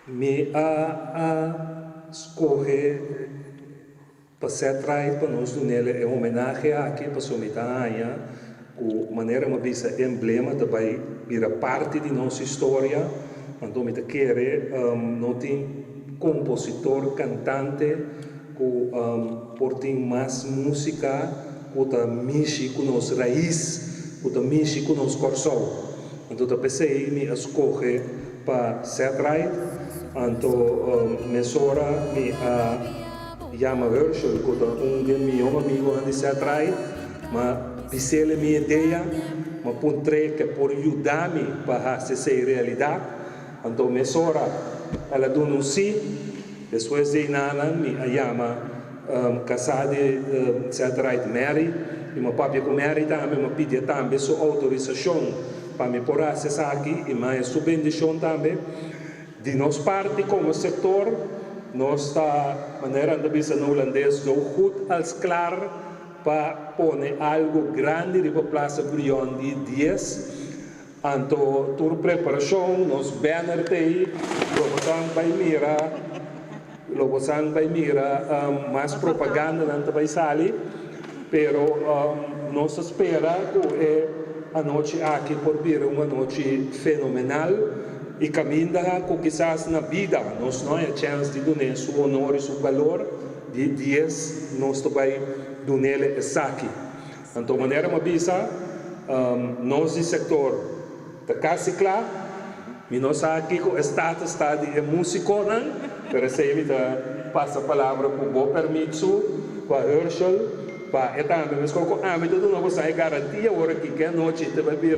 me a escorrer para ser atraído para nós nele é homenagem aqui para Somitania, com maneira uma visa emblema também vira parte de nossa história. Então me querer não tem compositor, cantante com por ter mais música, com a mexer com nossa raiz, com a mexer com nosso coração. Então eu pensei me escorrer para ser atraído. Então me sora me chama Herschel, que é meu amigo de ser atraído, mas pensei a minha ideia, mas pontrei que por ajudar-me para fazer realidade. Então me sora ela deu um sim, depois de nada me chama casada ser atraído Mary, e meu papai com Mary também me pediu também sua autorização para me pôr acessar aqui e mais sua bendição também. De nossa parte como setor, nós está maneira de bisa no holandês zo goed als klaar para pôr algo grande de plaza brilhante de 10. Então, toda preparação, nos banner aí, logo vai mira mais propaganda não vai sair, pero nós espera que a noite aqui por vir uma noite fenomenal. E caminha com quizás na vida, nós não é chance de dar seu honor e seu valor, de 10 nós também dar nele aqui. Então, maneira uma visa, nós do setor da Casicla, e nós aqui com o status de músico, para ser passa a palavra com o permisso, com a Herschel, para também, mas com a âmbito do novo sai garantia, agora que a noite vai vir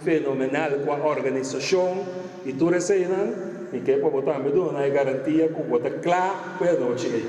fenomenal com a organização, e tudo isso aí, e que para botar a garantia com o claro para a noite.